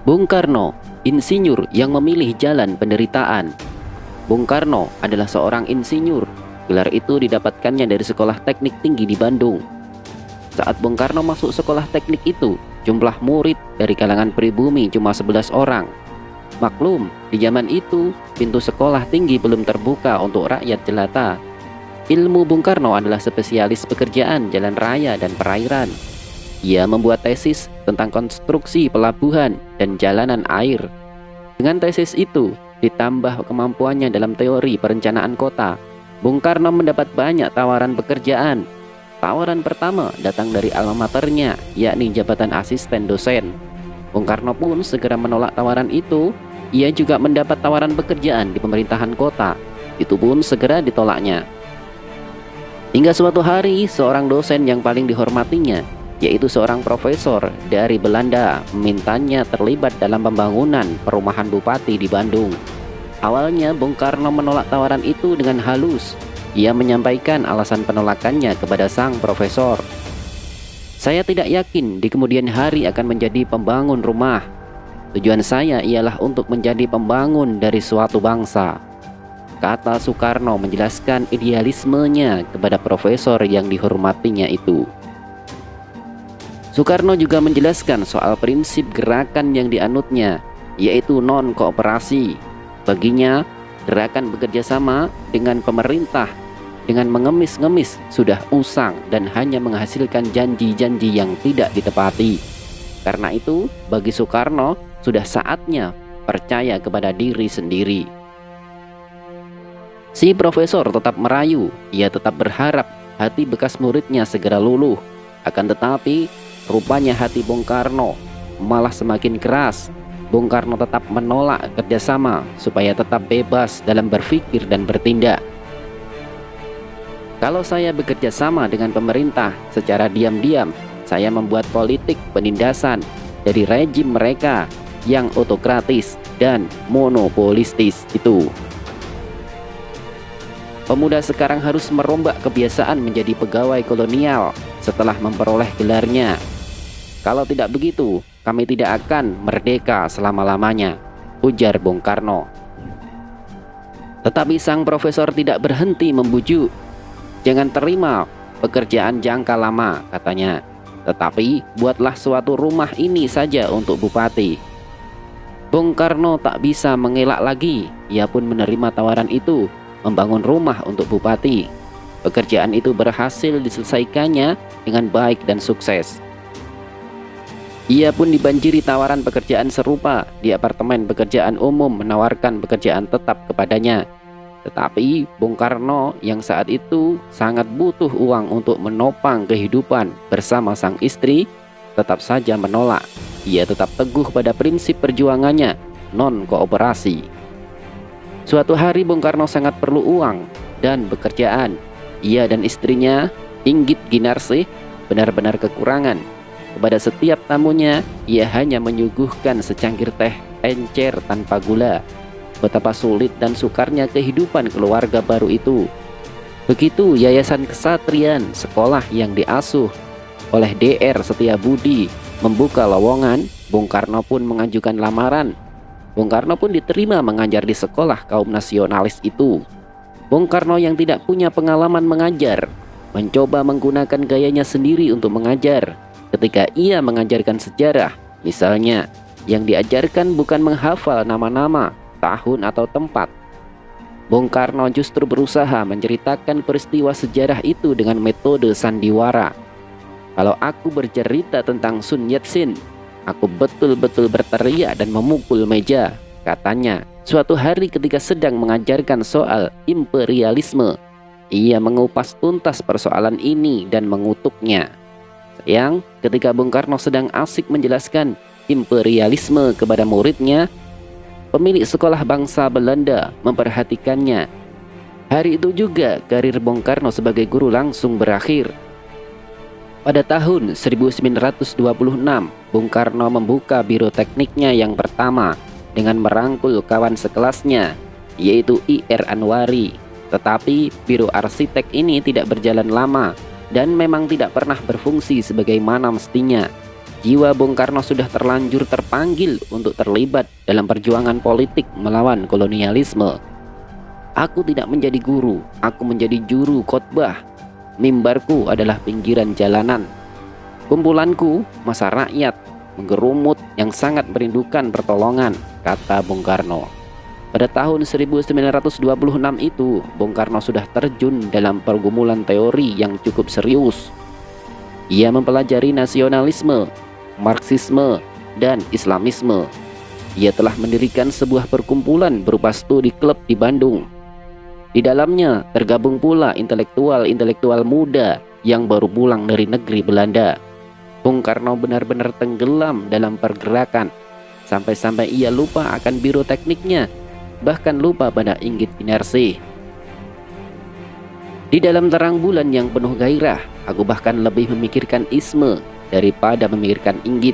Bung Karno, insinyur yang memilih jalan penderitaan. Bung Karno adalah seorang insinyur. Gelar itu didapatkannya dari Sekolah Teknik Tinggi di Bandung. Saat Bung Karno masuk sekolah teknik itu, jumlah murid dari kalangan pribumi cuma 11 orang. Maklum, di zaman itu, pintu sekolah tinggi belum terbuka untuk rakyat jelata. Ilmu Bung Karno adalah spesialis pekerjaan jalan raya dan perairan. Ia membuat tesis tentang konstruksi pelabuhan dan jalanan air. Dengan tesis itu, ditambah kemampuannya dalam teori perencanaan kota, Bung Karno mendapat banyak tawaran pekerjaan. Tawaran pertama datang dari alma maternya, yakni jabatan asisten dosen. Bung Karno pun segera menolak tawaran itu. Ia juga mendapat tawaran pekerjaan di pemerintahan kota. Itu pun segera ditolaknya. Hingga suatu hari, seorang dosen yang paling dihormatinya, yaitu seorang profesor dari Belanda, memintanya terlibat dalam pembangunan perumahan bupati di Bandung. Awalnya Bung Karno menolak tawaran itu dengan halus. Ia menyampaikan alasan penolakannya kepada sang profesor. "Saya tidak yakin di kemudian hari akan menjadi pembangun rumah. Tujuan saya ialah untuk menjadi pembangun dari suatu bangsa," kata Soekarno menjelaskan idealismenya kepada profesor yang dihormatinya itu. Soekarno juga menjelaskan soal prinsip gerakan yang dianutnya, yaitu non-kooperasi. Baginya, gerakan bekerja sama dengan pemerintah dengan mengemis-ngemis sudah usang dan hanya menghasilkan janji-janji yang tidak ditepati. Karena itu, bagi Soekarno, sudah saatnya percaya kepada diri sendiri. Si profesor tetap merayu. Ia tetap berharap hati bekas muridnya segera luluh. Akan tetapi, rupanya hati Bung Karno malah semakin keras. Bung Karno tetap menolak kerjasama supaya tetap bebas dalam berpikir dan bertindak. "Kalau saya bekerja sama dengan pemerintah secara diam-diam, saya membuat politik penindasan dari rejim mereka yang otokratis dan monopolistis itu. Pemuda sekarang harus merombak kebiasaan menjadi pegawai kolonial setelah memperoleh gelarnya. Kalau tidak begitu, kami tidak akan merdeka selama-lamanya," ujar Bung Karno. Tetapi sang profesor tidak berhenti membujuk. "Jangan terima pekerjaan jangka lama," katanya, "tetapi buatlah suatu rumah ini saja untuk bupati." Bung Karno tak bisa mengelak lagi. Ia pun menerima tawaran itu, membangun rumah untuk bupati. Pekerjaan itu berhasil diselesaikannya dengan baik dan sukses. Ia pun dibanjiri tawaran pekerjaan serupa. Di apartemen pekerjaan umum menawarkan pekerjaan tetap kepadanya. Tetapi Bung Karno yang saat itu sangat butuh uang untuk menopang kehidupan bersama sang istri, tetap saja menolak. Ia tetap teguh pada prinsip perjuangannya, non-kooperasi. Suatu hari Bung Karno sangat perlu uang dan pekerjaan. Ia dan istrinya, Inggit Ginarsih, benar-benar kekurangan. Kepada setiap tamunya, ia hanya menyuguhkan secangkir teh encer tanpa gula. Betapa sulit dan sukarnya kehidupan keluarga baru itu. Begitu Yayasan Kesatrian, sekolah yang diasuh oleh Dr. Setiabudi, membuka lowongan, Bung Karno pun mengajukan lamaran. Bung Karno pun diterima mengajar di sekolah kaum nasionalis itu. Bung Karno yang tidak punya pengalaman mengajar, mencoba menggunakan gayanya sendiri untuk mengajar. Ketika ia mengajarkan sejarah, misalnya, yang diajarkan bukan menghafal nama-nama, tahun atau tempat. Bung Karno justru berusaha menceritakan peristiwa sejarah itu dengan metode sandiwara. "Kalau aku bercerita tentang Sun Yat-sen, aku betul-betul berteriak dan memukul meja," katanya. Suatu hari ketika sedang mengajarkan soal imperialisme, ia mengupas tuntas persoalan ini dan mengutuknya. Sayang, ketika Bung Karno sedang asik menjelaskan imperialisme kepada muridnya, pemilik sekolah bangsa Belanda memperhatikannya. Hari itu juga karir Bung Karno sebagai guru langsung berakhir. Pada tahun 1926, Bung Karno membuka biro tekniknya yang pertama dengan merangkul kawan sekelasnya, yaitu I.R. Anwari. Tetapi biro arsitek ini tidak berjalan lama dan memang tidak pernah berfungsi sebagaimana mestinya. Jiwa Bung Karno sudah terlanjur terpanggil untuk terlibat dalam perjuangan politik melawan kolonialisme. Aku tidak menjadi guru, aku menjadi juru khotbah. Mimbarku adalah pinggiran jalanan. Kumpulanku masa rakyat menggerumut yang sangat merindukan pertolongan, kata Bung Karno. Pada tahun 1926 itu, Bung Karno sudah terjun dalam pergumulan teori yang cukup serius. Ia mempelajari nasionalisme, Marxisme, dan Islamisme. Ia telah mendirikan sebuah perkumpulan berupa studi klub di Bandung. Di dalamnya tergabung pula intelektual-intelektual muda yang baru pulang dari negeri Belanda. Bung Karno benar-benar tenggelam dalam pergerakan, sampai-sampai ia lupa akan biro tekniknya, bahkan lupa pada Inggit Inersi. Di dalam terang bulan yang penuh gairah, aku bahkan lebih memikirkan isme daripada memikirkan Inggit.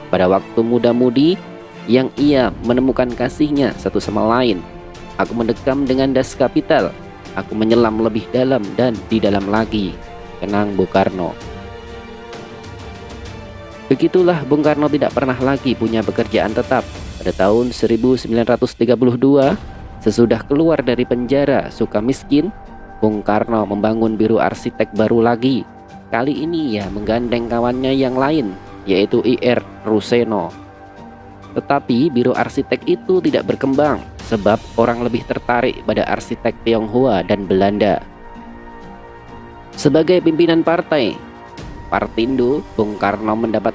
Pada waktu muda-mudi yang ia menemukan kasihnya satu sama lain, aku mendekam dengan das kapital. Aku menyelam lebih dalam dan di dalam lagi, kenang Bung Karno. Begitulah Bung Karno tidak pernah lagi punya pekerjaan tetap. Pada tahun 1932, sesudah keluar dari penjara suka miskin, Bung Karno membangun biro arsitek baru lagi. Kali ini ia menggandeng kawannya yang lain, yaitu I.R. Ruseno. Tetapi biro arsitek itu tidak berkembang, sebab orang lebih tertarik pada arsitek Tionghoa dan Belanda. Sebagai pimpinan partai Partindo, Bung Karno mendapat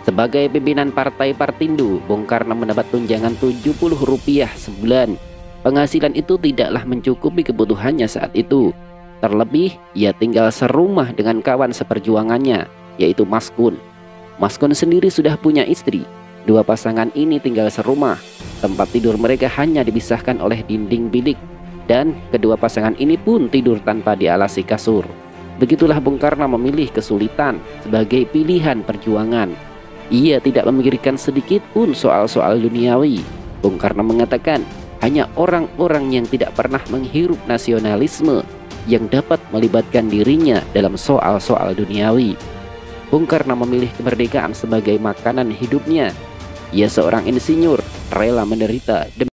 Sebagai pimpinan partai Partindo, Bung Karno mendapat tunjangan Rp70 sebulan. Penghasilan itu tidaklah mencukupi kebutuhannya saat itu. Terlebih, ia tinggal serumah dengan kawan seperjuangannya, yaitu Mas Kun. Mas Kun sendiri sudah punya istri. Dua pasangan ini tinggal serumah. Tempat tidur mereka hanya dipisahkan oleh dinding bilik, dan kedua pasangan ini pun tidur tanpa dialasi kasur. Begitulah Bung Karno memilih kesulitan sebagai pilihan perjuangan. Ia tidak memikirkan sedikit pun soal-soal duniawi. Bung Karno mengatakan, hanya orang-orang yang tidak pernah menghirup nasionalisme yang dapat melibatkan dirinya dalam soal-soal duniawi. Bung Karno memilih kemerdekaan sebagai makanan hidupnya. Ia seorang insinyur, rela menderita demi